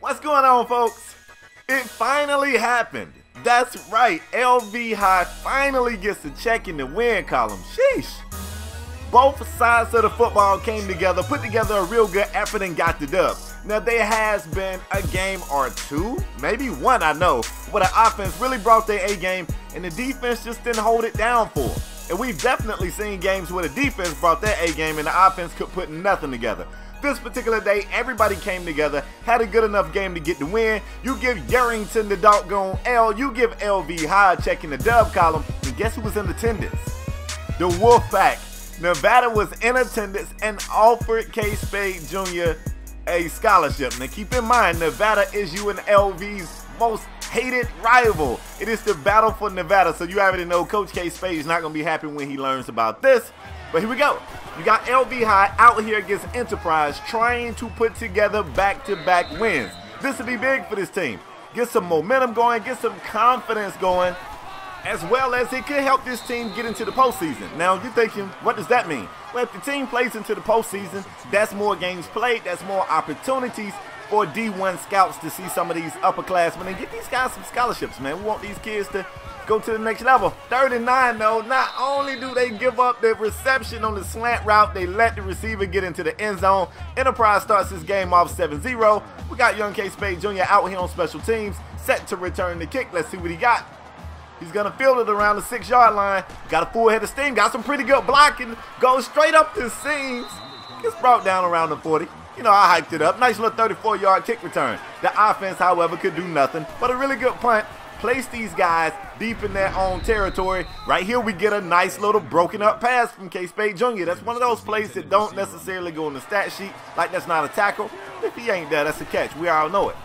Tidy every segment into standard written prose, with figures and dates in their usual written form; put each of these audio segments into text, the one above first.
What's going on, folks? It finally happened. That's right, LV High finally gets a check in the win column. Sheesh. Both sides of the football came together, put together a real good effort and got the dub. Now there has been a game or two, maybe one I know, where the offense really brought their A game and the defense just didn't hold it down for them. And we've definitely seen games where the defense brought their A game and the offense could put nothing together. This particular day, everybody came together, had a good enough game to get the win. You give Yarrington the doggone L, you give LV High a check in the dub column, and guess who was in attendance? The Wolfpack. Nevada was in attendance and offered K.Spade Jr. a scholarship. Now keep in mind, Nevada is UNLV's most hated rival. It is the battle for Nevada, so you already know Coach K.Spade is not going to be happy when he learns about this. But here we go. You got LV High out here against Enterprise trying to put together back-to-back wins. This would be big for this team. Get some momentum going, get some confidence going, as well as it could help this team get into the postseason. Now, you're thinking, what does that mean? Well, if the team plays into the postseason, that's more games played, that's more opportunities for D1 scouts to see some of these upperclassmen and get these guys some scholarships, man. We want these kids to go to the next level. 3rd and 9, though, not only do they give up the reception on the slant route, they let the receiver get into the end zone. Enterprise starts this game off 7-0. We got young K.Spade Jr. out here on special teams, set to return the kick. Let's see what he got. He's going to field it around the 6-yard line. Got a full head of steam. Got some pretty good blocking. Goes straight up the seams. Gets brought down around the 40. You know, I hyped it up. Nice little 34-yard kick return. The offense, however, could do nothing but a really good punt. Place these guys deep in their own territory. Right here, we get a nice little broken up pass from K.Spade Jr. That's one of those plays that don't necessarily go in the stat sheet. Like that's not a tackle. If he ain't there, that's a catch. We all know it.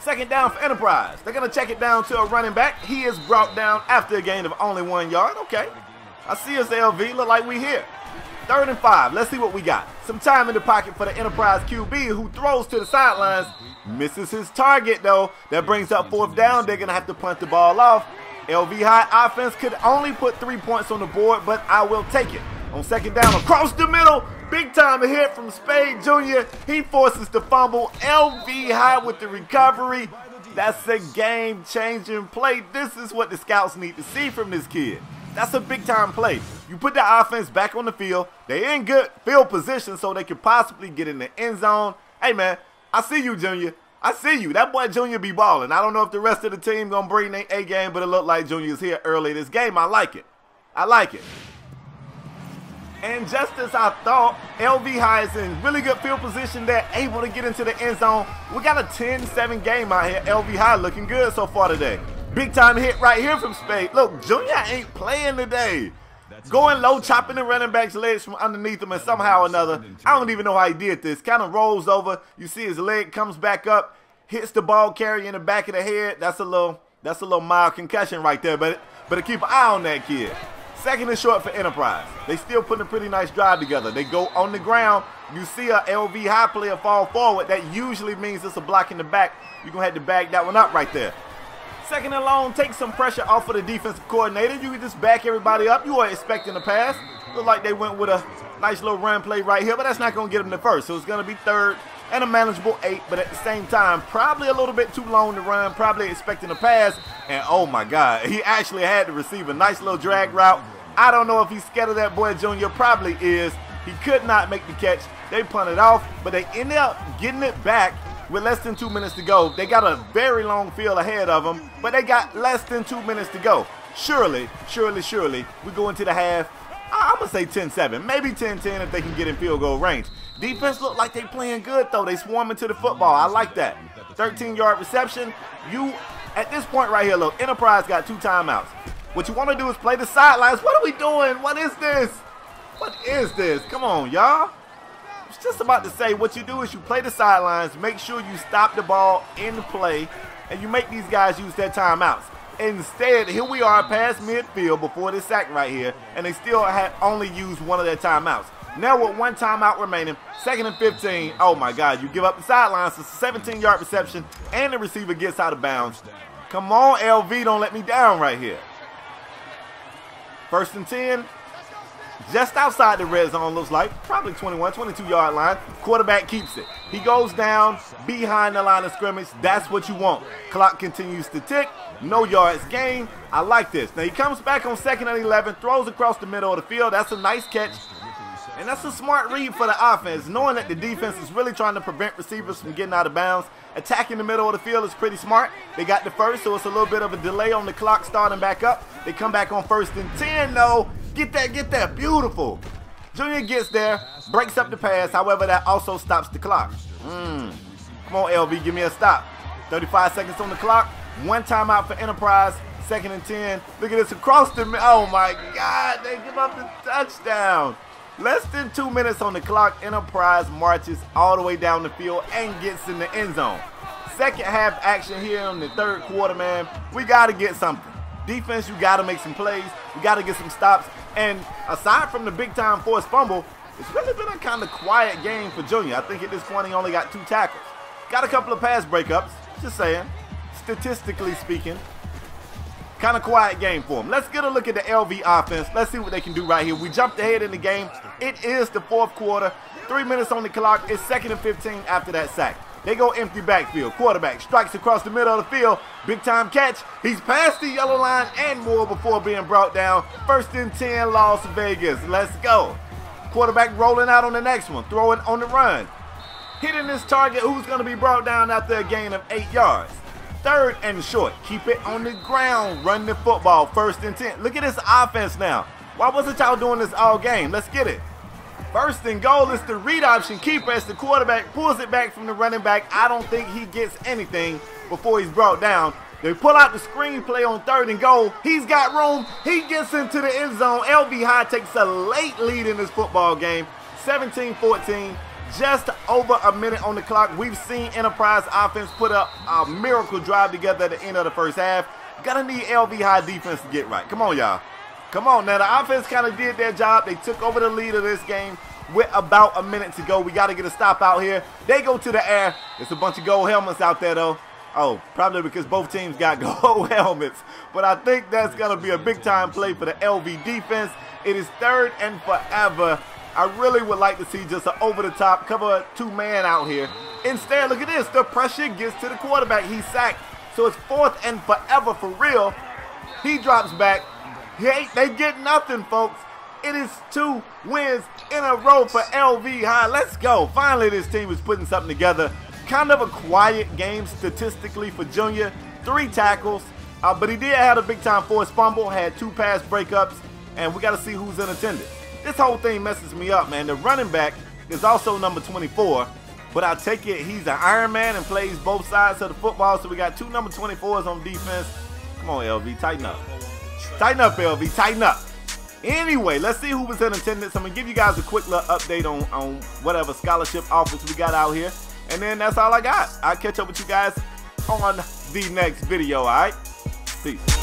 2nd down for Enterprise. They're going to check it down to a running back. He is brought down after a gain of only 1 yard. Okay. I see us, LV. Look like we here. 3rd and 5. Let's see what we got. Some time in the pocket for the Enterprise QB who throws to the sidelines. Misses his target, though. That brings up 4th down. They're going to have to punt the ball off. LV High offense could only put 3 points on the board, but I will take it. On 2nd down, across the middle, big time hit from Spade Jr. He forces the fumble. LV High with the recovery. That's a game-changing play. This is what the scouts need to see from this kid. That's a big-time play. You put the offense back on the field. They're in good field position so they could possibly get in the end zone. Hey, man, I see you, Junior. I see you. That boy Junior be balling. I don't know if the rest of the team going to bring their A game, but it looked like Junior's here early this game. I like it. I like it. And just as I thought, LV High is in really good field position. They're able to get into the end zone. We got a 10-7 game out here. LV High looking good so far today. Big time hit right here from Spade. Look, Junior ain't playing today. Going low, chopping the running back's legs from underneath him, and somehow or another, I don't even know how he did this. Kind of rolls over. You see his leg comes back up, hits the ball carrier in the back of the head. That's a little mild concussion right there, but keep an eye on that kid. 2nd and short for Enterprise. They still putting a pretty nice drive together. They go on the ground. You see a LV High player fall forward. That usually means it's a block in the back. You're going to have to bag that one up right there. 2nd and long, take some pressure off of the defensive coordinator. You can just back everybody up. You are expecting a pass. Look like they went with a nice little run play right here, but that's not going to get them the first. So it's going to be 3rd and a manageable 8, but at the same time, probably a little bit too long to run, probably expecting a pass. And oh my God, he actually had to receive a nice little drag route. I don't know if he's scared of that boy Junior, probably is. He could not make the catch. They punted off, but they ended up getting it back with less than 2 minutes to go. They got a very long field ahead of them, but they got less than 2 minutes to go. Surely, we go into the half. I'm going to say 10-7, maybe 10-10 if they can get in field goal range. Defense look like they playing good, though. They swarming to the football. I like that. 13-yard reception. You, at this point right here, look, Enterprise got 2 timeouts. What you want to do is play the sidelines. What are we doing? What is this? What is this? Come on, y'all. I was just about to say, what you do is you play the sidelines, make sure you stop the ball in play, and you make these guys use their timeouts. Instead, here we are past midfield before this sack right here, and they still have only used one of their timeouts. Now with 1 timeout remaining, 2nd and 15. Oh my God, you give up the sidelines. It's a 17-yard reception, and the receiver gets out of bounds. Come on, LV, don't let me down right here. 1st and 10. just outside the red zone, looks like. Probably 21, 22-yard line. Quarterback keeps it. He goes down behind the line of scrimmage. That's what you want. Clock continues to tick. No yards gained. I like this. Now he comes back on 2nd and 11, throws across the middle of the field. That's a nice catch. And that's a smart read for the offense, knowing that the defense is really trying to prevent receivers from getting out of bounds. Attacking the middle of the field is pretty smart. They got the first, so it's a little bit of a delay on the clock starting back up. They come back on 1st and 10, though. Get that. Beautiful. Junior gets there, breaks up the pass. However, that also stops the clock. Come on, LV, give me a stop. 35 seconds on the clock. 1 timeout for Enterprise. 2nd and 10. Look at this across the middle. Oh, my God. They give up the touchdown. Less than 2 minutes on the clock. Enterprise marches all the way down the field and gets in the end zone. Second half action here in the 3rd quarter, man. We got to get something. Defense, you got to make some plays. We got to get some stops. And aside from the big-time forced fumble, it's really been a kind of quiet game for Junior. I think at this point he only got 2 tackles. Got a couple of pass breakups. Just saying. Statistically speaking, kind of quiet game for him. Let's get a look at the LV offense. Let's see what they can do right here. We jumped ahead in the game. It is the 4th quarter. 3 minutes on the clock. It's 2nd and 15 after that sack. They go empty backfield. Quarterback strikes across the middle of the field. Big time catch. He's past the yellow line and more before being brought down. 1st and 10, Las Vegas. Let's go. Quarterback rolling out on the next one. Throwing on the run. Hitting this target. Who's going to be brought down after a gain of 8 yards? 3rd and short. Keep it on the ground. Run the football. 1st and 10. Look at this offense now. Why wasn't y'all doing this all game? Let's get it. 1st and goal is the read option keeper as the quarterback pulls it back from the running back. I don't think he gets anything before he's brought down. They pull out the screen play on 3rd and goal. He's got room. He gets into the end zone. LV High takes a late lead in this football game. 17-14. Just over a minute on the clock. We've seen Enterprise offense put up a miracle drive together at the end of the 1st half. Gotta need LV High defense to get right. Come on, y'all. Come on. Now, the offense kind of did their job. They took over the lead of this game with about a minute to go. We got to get a stop out here. They go to the air. There's a bunch of gold helmets out there, though. Oh, probably because both teams got gold helmets. But I think that's going to be a big-time play for the LV defense. It is 3rd and forever. I really would like to see just an over-the-top cover 2-man out here. Instead, look at this. The pressure gets to the quarterback. He's sacked. So it's 4th and forever for real. He drops back. They get nothing, folks. It is 2 wins in a row for LV High. Let's go. Finally, this team is putting something together. Kind of a quiet game statistically for Junior. 3 tackles, but he did have a big-time forced fumble, had 2 pass breakups, and we got to see who's in attendance. This whole thing messes me up, man. The running back is also number 24, but I take it he's an Iron Man and plays both sides of the football, so we got 2 number 24s on defense. Come on, LV, tighten up. Tighten up, LV, tighten up. Anyway, let's see who was in attendance. I'm going to give you guys a quick little update on whatever scholarship offers we got out here. And then that's all I got. I'll catch up with you guys on the next video, all right? Peace.